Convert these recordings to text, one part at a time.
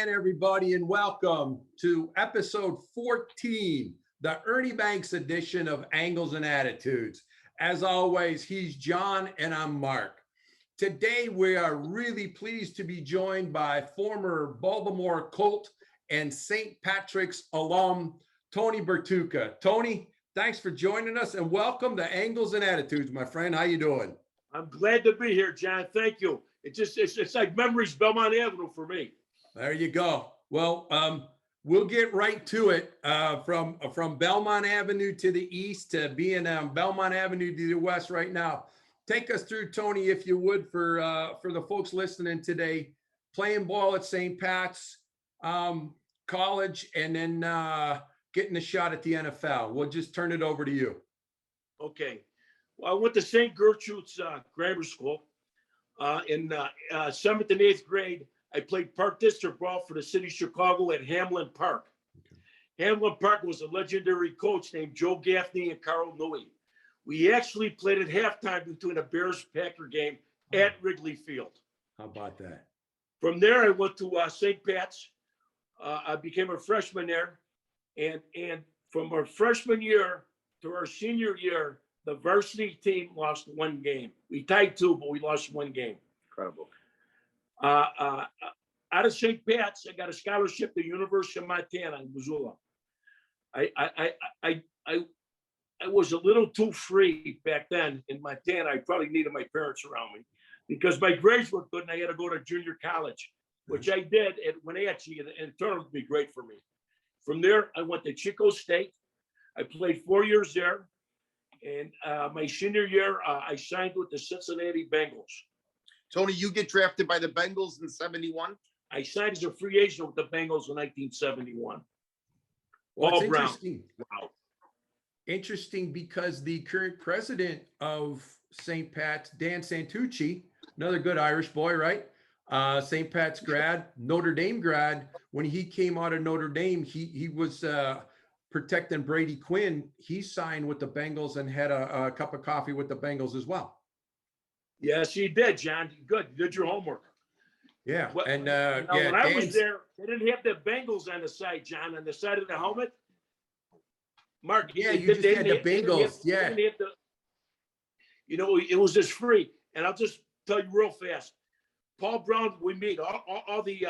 again, everybody, and welcome to episode 14, the Ernie Banks edition of Angles and Attitudes. As always, he's John and I'm Mark. Today, we are really pleased to be joined by former Baltimore Colt and St. Patrick's alum, Tony Bertuca. Tony, thanks for joining us and welcome to Angles and Attitudes, my friend. How you doing? I'm glad to be here, John. Thank you. It's like memories Belmont Avenue for me. There you go. Well, we'll get right to it. From Belmont Avenue to the east to being Belmont Avenue to the west right now. Take us through, Tony, if you would, for the folks listening today, playing ball at St. Pat's college, and then getting a shot at the NFL. We'll just turn it over to you. Okay. Well, I went to St. Gertrude's Grammar School. In 7th and 8th grade, I played park district ball for the city of Chicago at Hamlin Park. Okay. Hamlin Park was a legendary coach named Joe Gaffney and Carl Newey. We actually played at halftime between a Bears-Packer game at Wrigley Field. How about that? From there, I went to St. Pat's. I became a freshman there. And from our freshman year to our senior year, the varsity team lost one game. We tied two, but we lost one game. Incredible. Out of St. Pat's, I got a scholarship to the University of Montana in Missoula. I was a little too free back then in Montana. I probably needed my parents around me because my grades were good and I had to go to junior college, which I did at Wenatchee, and it turned out to be great for me. From there, I went to Chico State. I played 4 years there. And my senior year, I signed with the Cincinnati Bengals. Tony, you get drafted by the Bengals in 71? I signed as a free agent with the Bengals in 1971. Well, All it's Brown. interesting. Wow. Interesting because the current president of St. Pat's, Dan Santucci, another good Irish boy, right? St. Pat's grad, Notre Dame grad. When he came out of Notre Dame, he was protecting Brady Quinn. He signed with the Bengals and had a cup of coffee with the Bengals as well. Yes, you did, John. Good. You did your homework. Yeah. Well, and when I was there, they didn't have the Bengals on the side, John, on the side of the helmet. Mark, yeah, you just had the Bengals. Yeah. It was just free. And I'll just tell you real fast. Paul Brown, we meet all the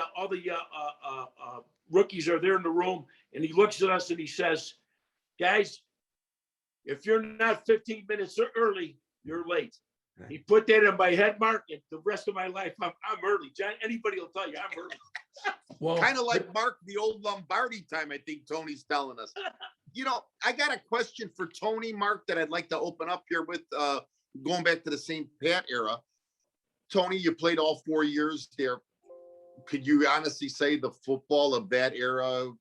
rookies are there in the room, and he looks at us and he says, "Guys, if you're not 15 minutes early, you're late." He put that in my head, Mark, and the rest of my life, I'm early. John, anybody will tell you I'm early. Well, kind of like Mark, the old Lombardi time, I think Tony's telling us. I got a question for Tony, Mark, that I'd like to open up here with going back to the St. Pat era. Tony, you played all 4 years there. Could you honestly say the football of that era, of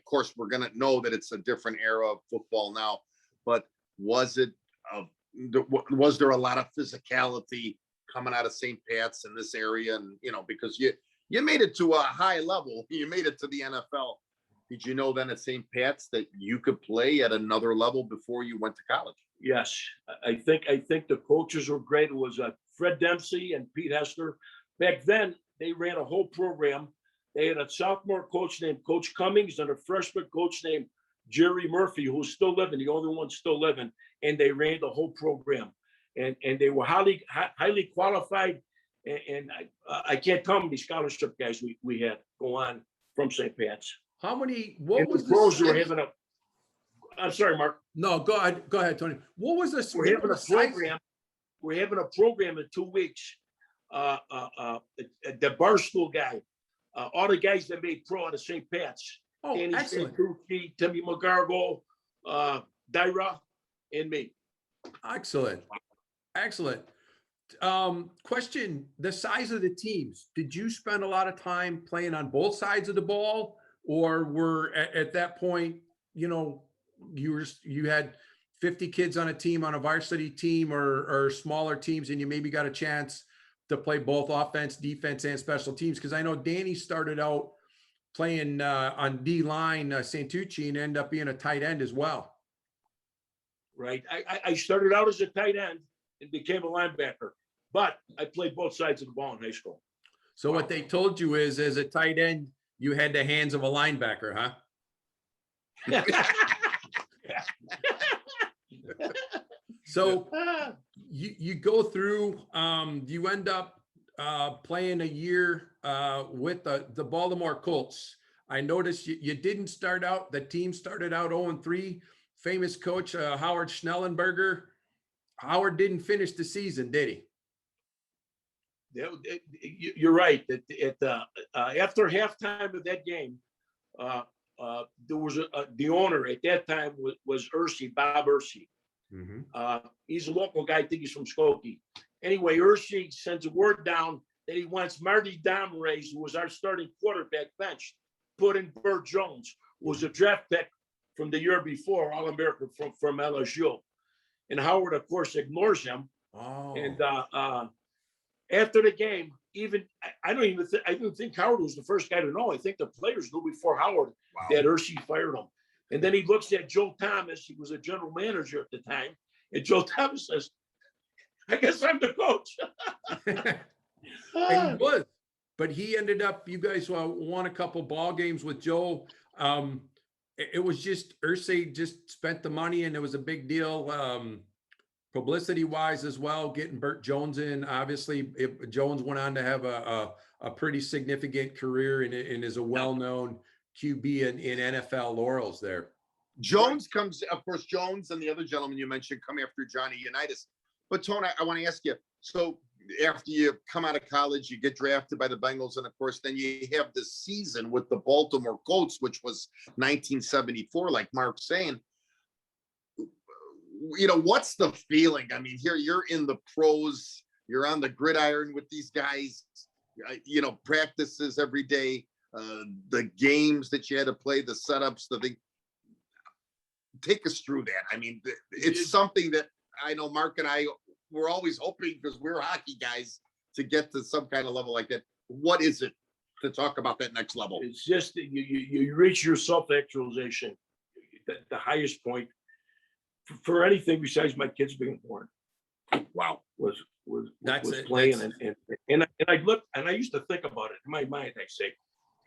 course, we're going to know that it's a different era of football now, but was there a lot of physicality coming out of St. Pat's in this area? And, because you made it to a high level, you made it to the NFL. Did you know then at St. Pat's that you could play at another level before you went to college? Yes, I think the coaches were great. It was Fred Dempsey and Pete Hester. Back then, they ran a whole program. They had a sophomore coach named Coach Cummings and a freshman coach named Jerry Murphy, who's still living, the only one still living, and they ran the whole program. And they were highly qualified. And I can't tell them the scholarship guys we had go on from St. Pat's. How many? What was the pros were having a? I'm sorry, Mark. No, go ahead, Tony. What was the? We're having a program. We're having a program in 2 weeks. The Barstool guy, all the guys that made pro out of St. Pat's. Oh, Danny excellent. Santucci, Timmy McGargle, Dyra, and me. Excellent. Question: the size of the teams. Did you spend a lot of time playing on both sides of the ball, or were at that point, you had 50 kids on a team, on a varsity team, or smaller teams, and you maybe got a chance to play both offense, defense, and special teams? Because I know Danny started out playing on D line, Santucci, and ended up being a tight end as well. Right. I started out as a tight end and became a linebacker, but I played both sides of the ball in high school. So what they told you is, as a tight end, You had the hands of a linebacker, huh? So you go through, you end up playing a year with the Baltimore Colts. I noticed you didn't start out, the team started out 0-3. Famous coach Howard Schnellenberger. Howard didn't finish the season, did he? You're right. After halftime of that game, there was the owner at that time was Ursi, Bob Ursi. He's a local guy. I think he's from Skokie. Anyway, Ursi sends a word down that he wants Marty Domrays, who was our starting quarterback, benched, put in Bert Jones, who was a draft pick from the year before, All-American from LSU. And Howard, of course, ignores him. Oh. And after the game, I didn't think Howard was the first guy to know. I think the players knew before Howard that Ursi fired him. And then he looks at Joe Thomas. He was a general manager at the time. And Joe Thomas says, I guess I'm the coach. And he was, but he ended up, you guys won a couple ball games with Joe. It was just, Ursi just spent the money and it was a big deal. Publicity wise as well, getting Bert Jones in. Obviously, Jones went on to have a pretty significant career and is a well-known QB in NFL laurels there. Jones comes, of course, Jones and the other gentleman you mentioned come after Johnny Unitas. But Tony, I want to ask you, so after you come out of college, you get drafted by the Bengals, and of course, then you have this season with the Baltimore Colts, which was 1974, like Mark's saying. You know, what's the feeling? I mean, here you're in the pros, you're on the gridiron with these guys, you know, practices every day, the games that you had to play, the setups, the thing. Take us through that. I mean, it's something that I know Mark and I were always hoping, because we're hockey guys, to get to some kind of level like that. What is it to talk about that next level? It's just that you reach your self-actualization, the highest point for anything besides my kids being born. Wow, was playing, and I looked and I used to think about it in my mind. I say,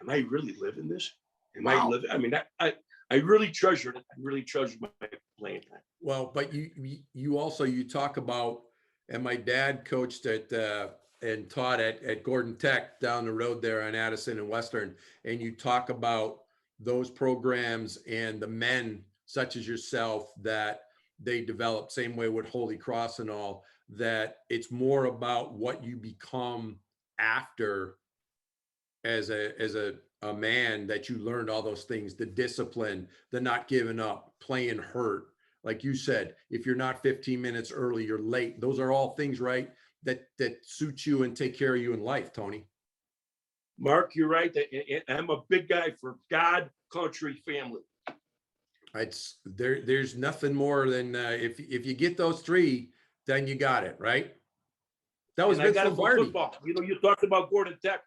am I really living this? Am I living? I mean, I really treasured it. I really treasured my playing time. Well, but you also, you talk about, and my dad coached at and taught at Gordon Tech down the road there on Addison and Western, and you talk about those programs and the men such as yourself that they develop, same way with Holy Cross and all, that it's more about what you become after as a man, that you learned all those things, the discipline, the not giving up, playing hurt. Like you said, if you're not 15 minutes early, you're late. Those are all things, right, that suit you and take care of you in life, Tony. Mark, you're right. I'm a big guy for God, country, family. There's nothing more than if you get those three, then you got it, right? That was Vince Lombardi. Football. You know, you talked about Gordon Tech,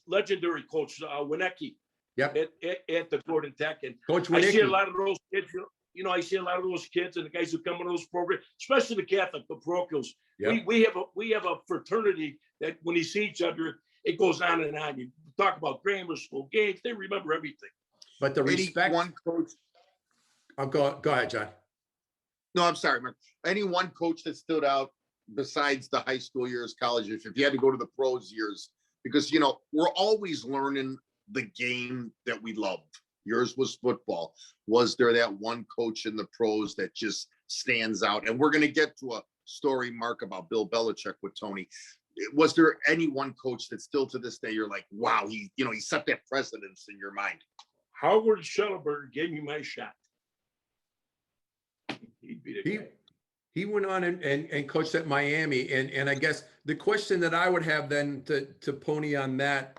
legendary coach Winecki. Yep. At the Gordon Tech, and Coach I see a Winecki. lot of those kids. You know, I see a lot of those kids and the guys who come in those programs, especially the Catholic, the parochials. Yep. We have a fraternity that when you see each other, it goes on and on. You talk about grammar school games; they remember everything. But the respect. One coach. Oh, go ahead, John. No, I'm sorry, Mark. Any one coach that stood out besides the high school years, college years, if you had to go to the pros years, because, you know, we're always learning the game that we loved. Yours was football. Was there that one coach in the pros that just stands out? And we're going to get to a story, Mark, about Bill Belichick with Tony. Was there any one coach that still to this day you're like, wow, he set that precedence in your mind? Howard Schellenberger gave me my shot. He went on and coached at Miami. And I guess the question that I would have then to pony on that,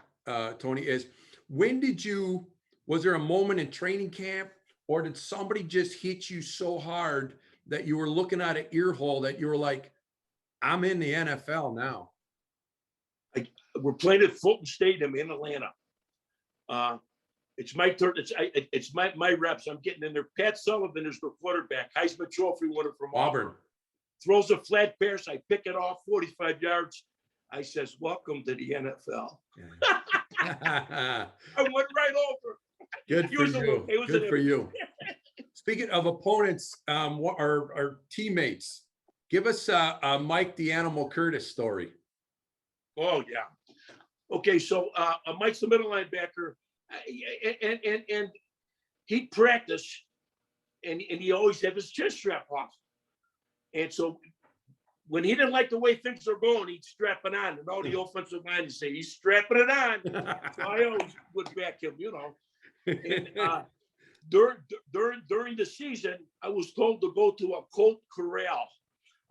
Tony, is was there a moment in training camp, or did somebody just hit you so hard that you were looking at an ear hole that you were like, I'm in the NFL now? We're playing at Fulton Stadium in Atlanta. It's my turn. It's my reps. I'm getting in there. Pat Sullivan is the quarterback. Heisman Trophy winner from Auburn. Throws a flat pass. I pick it off 45 yards. I says, welcome to the NFL. I went right over. Good He for was a little- you. he was Good an- for you. Speaking of opponents, what our teammates, give us Mike the Animal Curtis story. Oh, yeah. Okay, so Mike's the middle linebacker, and he'd practice, and he always had his chin strap off. And so when he didn't like the way things are going, he'd strap it on, and all the offensive line would say, he's strapping it on. So I always would back him, you know. And during the season, I was told to go to a Colt Corral.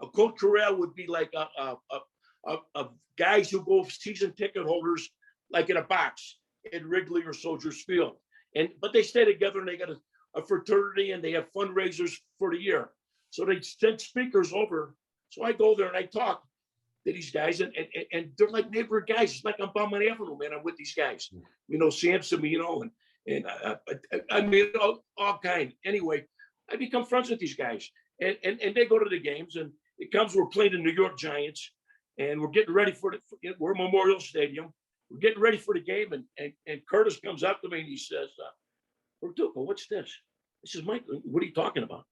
A Colt Corral would be like a guys who go season ticket holders, like in a box at Wrigley or Soldiers Field. But they stay together and they got a fraternity and they have fundraisers for the year. So they send speakers over. So I go there and I talk to these guys, and they're like neighborhood guys. It's like I'm Bowman Avenue, man. I'm with these guys, you know, Samson, you know, and I mean, all kind. Anyway, I become friends with these guys, and they go to the games, and it comes, we're playing the New York Giants, and we're getting ready we're at Memorial Stadium. We're getting ready for the game, and Curtis comes up to me and he says, Bertuca, what's this? I says, Mike, what are you talking about?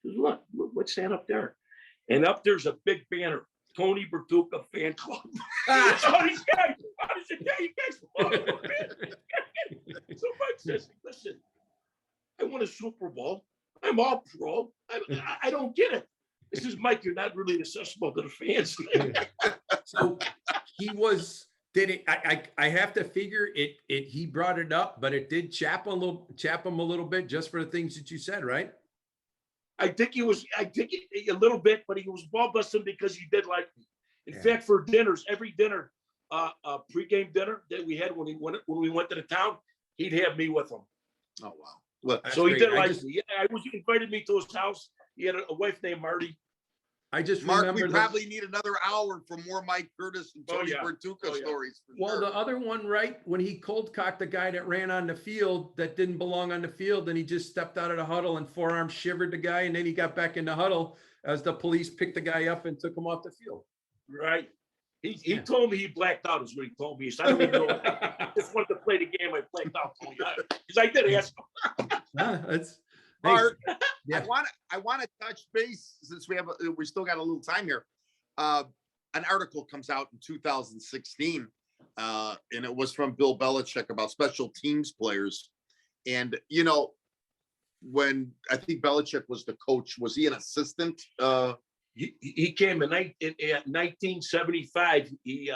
He says, look, what's that up there? And up there's a big banner, Tony Bertuca Fan Club. So these guys, I said, yeah, you guys love it, man. So Mike says, listen, I won a Super Bowl. I'm all pro. I don't get it. This is Mike, you're not really accessible to the fans. So he was, did it, I have to figure he brought it up, but it did chap him a little bit just for the things that you said, right? I think a little bit, but he was ball busting because he did like me. In fact, for dinners, every dinner, pregame dinner that we had when we went to the town, he'd have me with him. Oh, wow. Well, so he did like me. Yeah, he invited me to his house. He had a wife named Marty. I just Mark, remember we probably need another hour for more Mike Curtis and Tony Bertuca stories. Well, the other one, right, when he cold cocked the guy that ran on the field that didn't belong on the field, and he just stepped out of the huddle and forearm shivered the guy, and then he got back in the huddle as the police picked the guy up and took him off the field. Right. He told me he blacked out, is what he told me. He said, I don't even know. I just wanted to play the game. I blacked out. Because I did ask him. That's Mark, yeah. I want to touch base since we still got a little time here. An article comes out in 2016, and it was from Bill Belichick about special teams players. And you know, when I think Belichick was the coach, was he an assistant? He came in 1975. He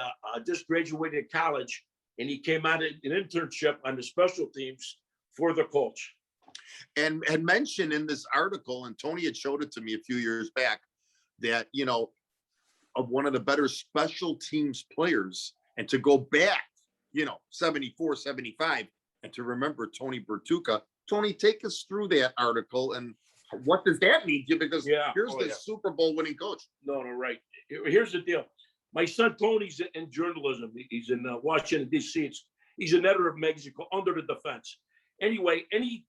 just graduated college, and he came out an internship on the special teams for the coach. And had mentioned in this article, and Tony had showed it to me a few years back, that, you know, of one of the better special teams players, and to go back, you know, 74, 75, and to remember Tony Bertuca. Tony, take us through that article, and what does that mean to you? Because here's the Super Bowl winning coach. No, right. Here's the deal. My son Tony's in journalism. He's in Washington, D.C. He's an editor of Mexico, Under the Defense. Anyway, any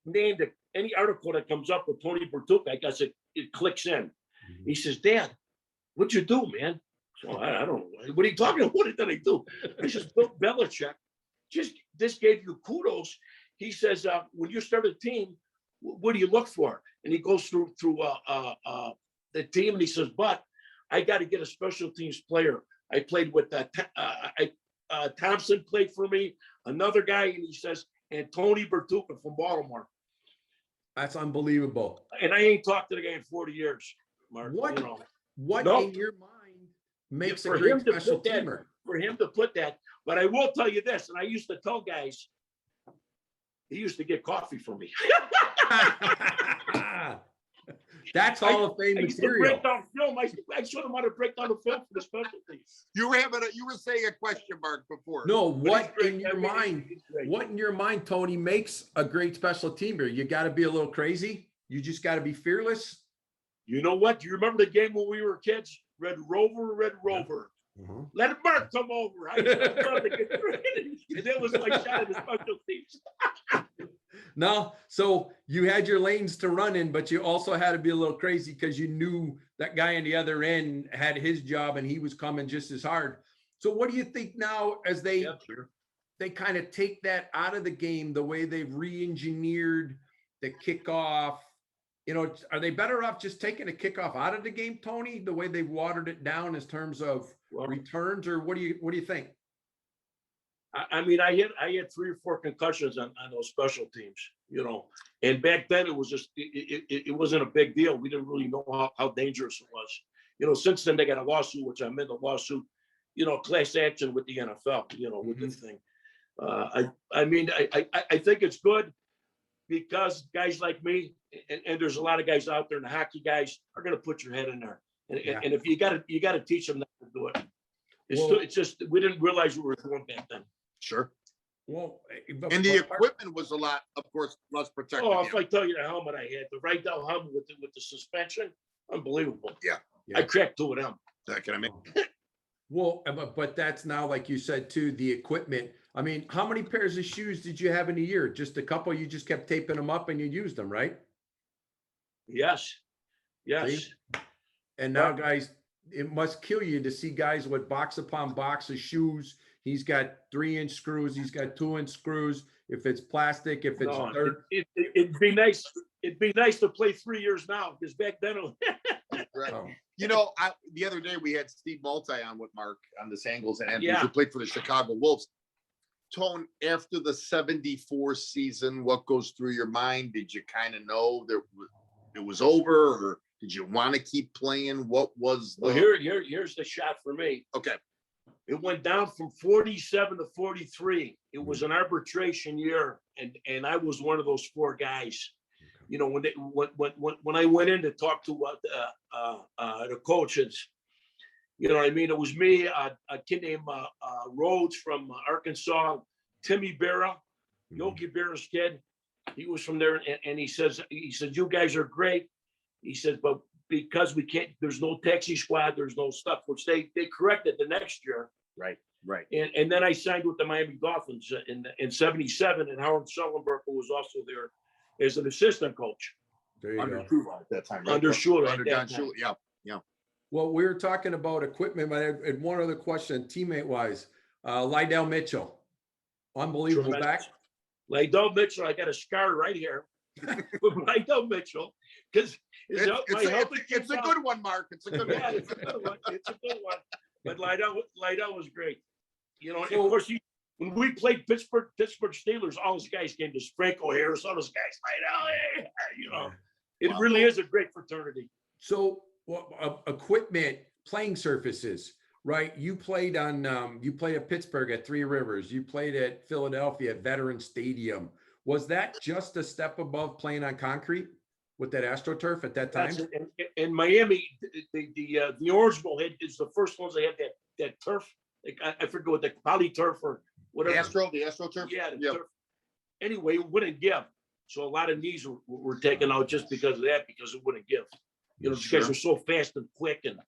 article that comes up with Tony Bertuca, I guess it clicks in. Mm-hmm. He says, Dad, what'd you do, man? So I don't know. What are you talking about? What did I do? He says, Bill Belichick just gave you kudos. He says, when you start a team, what do you look for? And he goes through the team, and he says, but I got to get a special teams player. I played with Thompson played for me, another guy, and he says, and Tony Bertuca from Baltimore. That's unbelievable. And I ain't talked to the guy in 40 years, Mark. What, you know. what in your mind makes a great special teamer? For him to put that, but I will tell you this, and I used to tell guys, he used to get coffee for me. That's Hall of Fame material. Break down film. I showed him how to break down the film for the specialties. You were saying a question mark before. No, what in your mind, Tony, makes a great special teamer? You got to be a little crazy. You just got to be fearless. You know what? Do you remember the game when we were kids? Red Rover. Mm-hmm. Let Mark come over. And that was my shot at the special teams. No, so you had your lanes to run in, but you also had to be a little crazy because you knew that guy on the other end had his job and he was coming just as hard. So what do you think now as they they kind of take that out of the game the way they've re-engineered the kickoff? Are they better off just taking a kickoff out of the game, Tony, the way they've watered it down in terms of returns, or what do you think? I mean, I had 3 or 4 concussions on those special teams, and back then it was just, it wasn't a big deal. We didn't really know how dangerous it was. Since then they got a lawsuit, which I'm in the lawsuit, class action with the NFL, with this thing. I mean, I think it's good because guys like me, and there's a lot of guys out there, and the hockey guys are going to put your head in there. And if you got to teach them not to do it. It's just, we didn't realize what we were doing back then. Sure. Well, and the equipment was a lot, of course, less protected. Oh, if I tell you the helmet I had, the right down helmet with the suspension, unbelievable. Yeah. I cracked 2 of them. That can I make? Well, but that's now, like you said, too, the equipment. I mean, how many pairs of shoes did you have in a year? Just a couple? You just kept taping them up and you used them, right? Yes. See? And now, guys, it must kill you to see guys with box upon box of shoes. He's got 3-inch screws. He's got 2-inch screws. If it's plastic, if it's dirt. It'd be nice. It'd be nice to play 3 years now, because back then. Right. Oh. The other day we had Steve Multi on with Mark on this Angles and Andrews, Yeah. who played for the Chicago Wolves. Tone, after the 74 season, what goes through your mind? Did you kind of know that it was over, or did you want to keep playing? What was the... Well, here's the shot for me. Okay. It went down from 47 to 43. It was an arbitration year, and I was one of those 4 guys. When I went in to talk to the coaches, what I mean? It was me, a kid named Rhodes from Arkansas, Timmy Berra, Yogi Berra's kid. He was from there, and he said, you guys are great. He said, but because we can't, there's no taxi squad, there's no stuff, which they corrected the next year. Right. And then I signed with the Miami Dolphins in 77, and Howard Sullenberger was also there as an assistant coach. There you Under go. Shula at that time, right? Under Shula. Under Don Shula. Yeah. Well, we were talking about equipment, but I had one other question, teammate-wise. Lydell Mitchell, unbelievable back. Lydell Mitchell, I got a scar right here with Lydell Mitchell, because It's a good one, Mark. It's a good one. Yeah, it's a good one. It's a good one. But Lydell was great. Of course, when we played Pittsburgh Steelers, all those guys came to Franco Harris, all those guys, Lydell, it really is a great fraternity. So, equipment, playing surfaces, right? You played at Pittsburgh at 3 Rivers. You played at Philadelphia at Veterans Stadium. Was that just a step above playing on concrete with that AstroTurf at that time? In Miami, the Orange Bowl is the first ones they had that turf. I forget what the poly turf or whatever. The AstroTurf. Yeah, turf. Anyway, it wouldn't give. So a lot of knees were taken out just because of that, because it wouldn't give. These guys were so fast and quick. And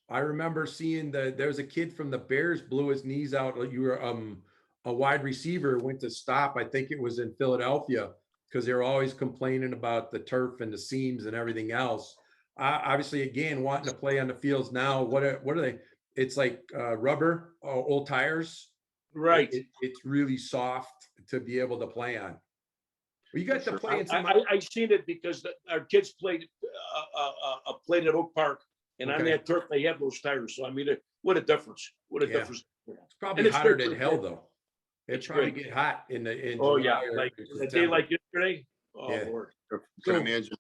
I remember seeing there was a kid from the Bears blew his knees out. You were a wide receiver, went to stop. I think it was in Philadelphia, because they were always complaining about the turf and the seams and everything else. Obviously, again, wanting to play on the fields now. What are they? It's like rubber, old tires. Right. It's really soft to be able to play on. Well, you got to play in some. I've seen it because our kids played at Oak Park, and on that turf they have those tires. So I mean, what a difference! What a difference! It's probably hotter than hell, though. It's probably get hot in oh July yeah, like a day like yesterday. Oh Yeah. Lord. Can imagine.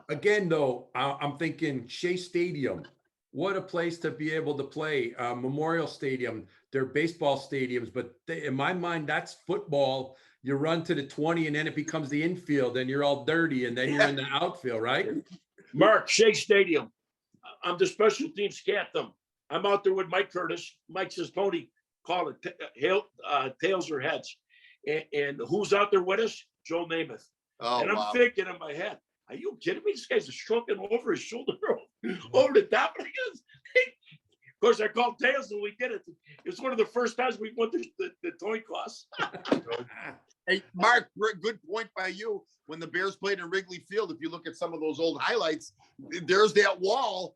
Again, though, I'm thinking Shea Stadium. What a place to be able to play. Memorial Stadium. They're baseball stadiums, but in my mind, that's football. You run to the 20, and then it becomes the infield, and you're all dirty, and then you're in the outfield, right? Mark, Shea Stadium. I'm the special teams captain. I'm out there with Mike Curtis. Mike says, Tony, call it tails or heads. And who's out there with us? Joe Namath. Oh, and I'm wow. thinking in my head, are you kidding me? This guy's shrunken over his shoulder, over the top. Of course, I called tails and we did it. It's one of the first times we went to the toy class. Hey, Mark, good point by you. When the Bears played in Wrigley Field, if you look at some of those old highlights, there's that wall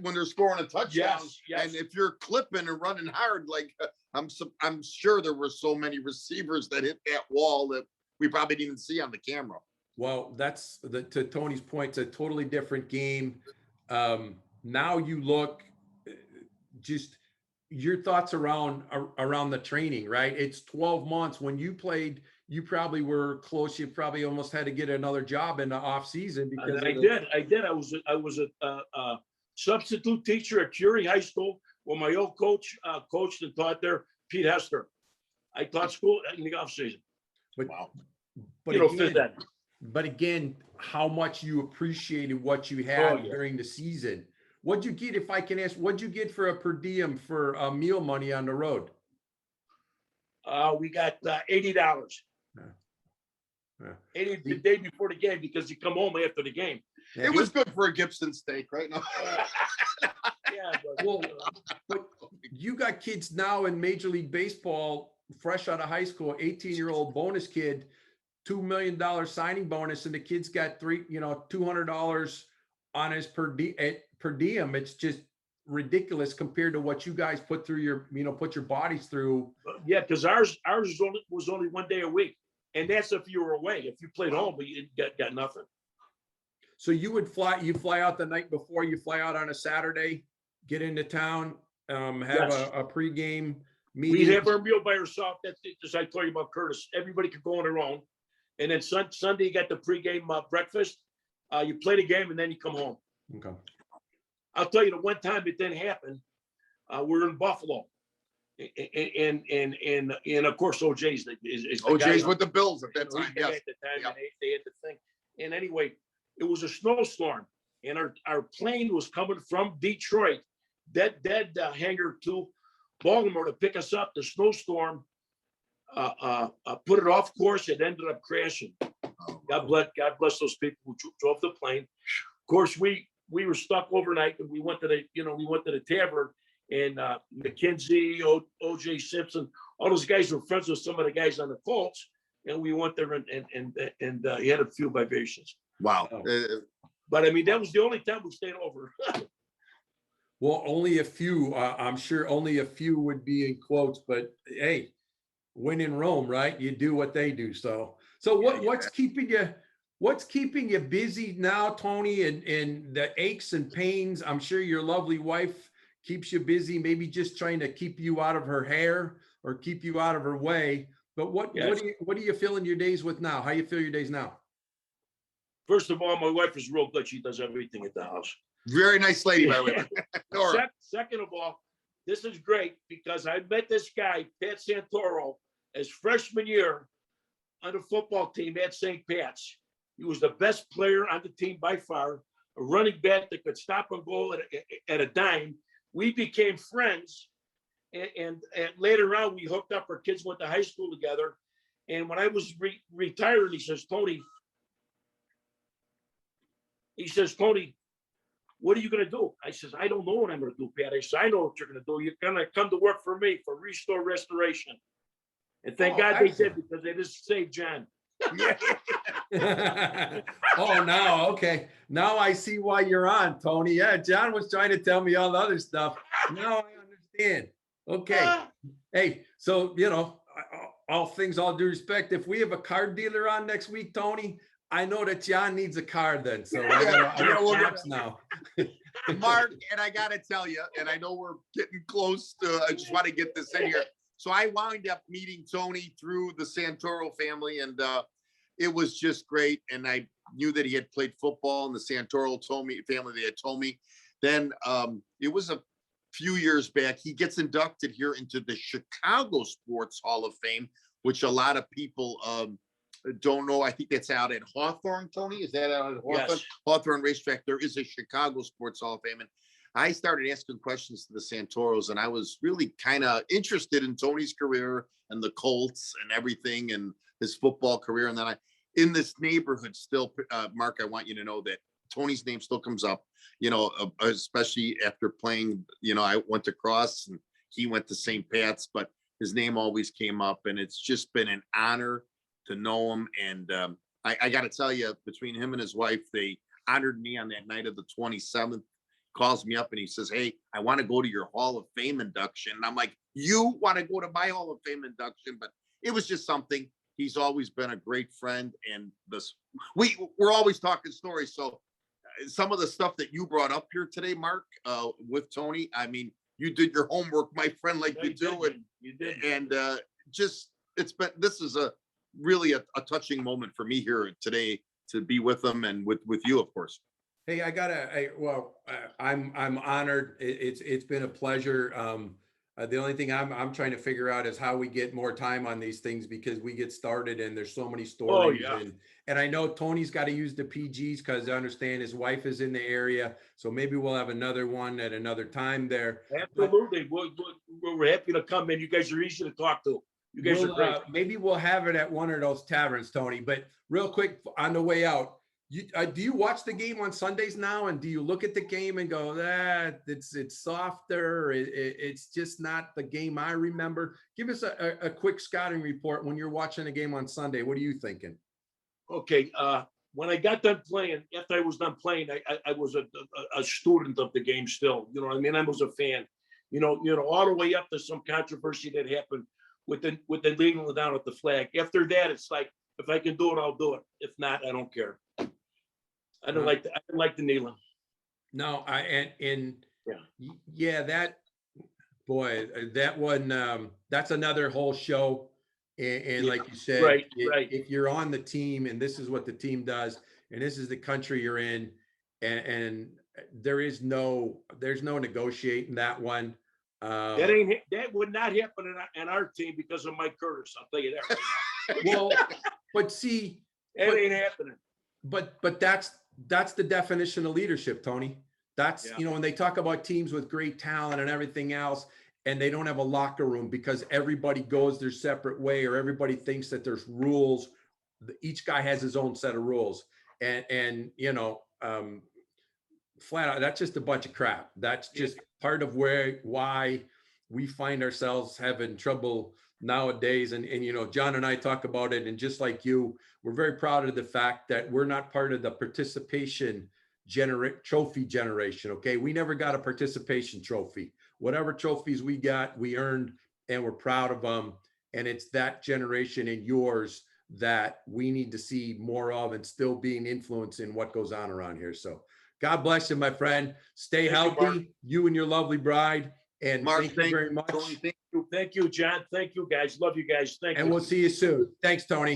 when they're scoring a touchdown. Yes, yes. And if you're clipping and running hard, like I'm sure there were so many receivers that hit that wall that we probably didn't even see on the camera. Well, that's to Tony's point, it's a totally different game. Now you look, just your thoughts around the training, right? It's 12 months. When you played, you probably were close. You probably almost had to get another job in the off season because I did. I was a substitute teacher at Curie High School where my old coach coached and taught there, Pete Hester. I taught school in the off season. But, Wow. but again, how much you appreciated what you had during the season. What'd you get, if I can ask, what'd you get for a per diem for meal money on the road? We got $80. Yeah. 80 the day before the game because you come home after the game. It was good for a Gibson steak, right? No. Yeah, but you got kids now in Major League Baseball, fresh out of high school, 18-year-old bonus kid, $2 million signing bonus, and the kid's got $200 on his per diem. It's just ridiculous compared to what you guys put through your bodies through. Yeah, because ours was only 1 day a week, and that's if you were away. If you played home, but you got nothing. So you fly out the night before, you fly out on a Saturday, get into town, have a pregame meeting. We have our meal by ourselves. That's as I told you about Curtis. Everybody could go on their own, and then Sunday you got the pregame breakfast. You play the game, and then you come home. Okay. I'll tell you the one time it didn't happen. We're in Buffalo, and of course OJ's is OJ's with the Bills at that time. Yes. At the time, and they had the thing. And anyway, it was a snowstorm, and our plane was coming from Detroit, dead hangar to Baltimore to pick us up. The snowstorm put it off course. It ended up crashing. God bless those people who drove the plane. Of course, we were stuck overnight, and we went to the tavern, and McKenzie, OJ Simpson, all those guys were friends with some of the guys on the Colts, and we went there and he had a few libations. Wow. But I mean, that was the only time we stayed over. Well, only a few. I'm sure only a few would be in quotes, but hey, when in Rome, right? You do what they do. So what's keeping you busy now, Tony, and the aches and pains? I'm sure your lovely wife keeps you busy, maybe just trying to keep you out of her hair or keep you out of her way. But what do you feel in your days with now? How you feel your days now? First of all, my wife is real good. She does everything at the house. Very nice lady, by the way. Second of all, this is great because I met this guy, Pat Santoro, as freshman year on the football team at St. Pat's. He was the best player on the team by far, a running back that could stop and go at a dime. We became friends, and later on, we hooked up. Our kids went to high school together. And when I was retired, he says, Tony, what are you going to do? I says, I don't know what I'm going to do, Pat. I said, I know what you're going to do. You're going to come to work for me for Restore Restoration. And thank God they did, because they just saved John. Oh, now, okay. Now I see why you're on, Tony. Yeah, John was trying to tell me all the other stuff. Now I understand. Okay. Hey, so, all things, all due respect, if we have a card dealer on next week, Tony, I know that John needs a card then. So I got caps now. Mark, and I got to tell you, and I know we're getting close to, I just want to get this in here. So I wound up meeting Tony through the Santoro family, and it was just great. And I knew that he had played football, and the Santoro family, they had told me. Then it was a few years back, he gets inducted here into the Chicago Sports Hall of Fame, which a lot of people don't know. I think that's out at Hawthorne, Tony. Is that out at Hawthorne? Yes. Hawthorne Racetrack. There is a Chicago Sports Hall of Fame. And I started asking questions to the Santoros, and I was really kind of interested in Tony's career and the Colts and everything and his football career. And then in this neighborhood still, Mark, I want you to know that Tony's name still comes up, especially after playing, I went to Cross and he went to St. Pat's, but his name always came up, and it's just been an honor to know him. And I got to tell you, between him and his wife, they honored me on that night of the 27th. Calls me up and he says, "Hey, I want to go to your Hall of Fame induction." And I'm like, "You want to go to my Hall of Fame induction?" But it was just something. He's always been a great friend, and we're always talking stories. So some of the stuff that you brought up here today, Mark, with Tony, I mean, you did your homework, my friend, like you do, and You did. and just this is a really a touching moment for me here today to be with them and with you, of course. Hey, I'm honored. It's been a pleasure. The only thing I'm trying to figure out is how we get more time on these things, because we get started and there's so many stories. yeah. And I know Tony's got to use the PGs because I understand his wife is in the area. So maybe we'll have another one at another time there. Absolutely. We're happy to come in. You guys are easy to talk to. You guys are great. Maybe we'll have it at one of those taverns, Tony. But real quick on the way out, do you watch the game on Sundays now? And do you look at the game and go, it's softer. It's just not the game I remember. Give us a quick scouting report when you're watching a game on Sunday. What are you thinking? Okay. When I got done playing, after I was done playing, I was a student of the game still. You know what I mean? I was a fan. You know, all the way up to some controversy that happened with the leading down at the flag. After that, it's like, if I can do it, I'll do it. If not, I don't care. I didn't like the kneeling. No, that one, that's another whole show. And like you said, right. If you're on the team and this is what the team does, and this is the country you're in, and there's no negotiating that one. That would not happen in our team because of Mike Curtis. I'll tell you that right now. Well, but see, it ain't happening. But that's the definition of leadership, Tony. That's, when they talk about teams with great talent and everything else, and they don't have a locker room because everybody goes their separate way, or everybody thinks that there's rules. Each guy has his own set of rules. And flat out, that's just a bunch of crap. That's just part of why we find ourselves having trouble nowadays. And John and I talk about it, and just like you, we're very proud of the fact that we're not part of the participation trophy generation. Okay, we never got a participation trophy. Whatever trophies we got, we earned, and we're proud of them. And it's that generation and yours that we need to see more of, and still being influenced in what goes on around here. So God bless you, my friend. Stay healthy, you and your lovely bride. And Mark, thank you very much. Tony, Thank you, John. Thank you, guys. Love you guys. Thank you. And we'll see you soon. Thanks, Tony.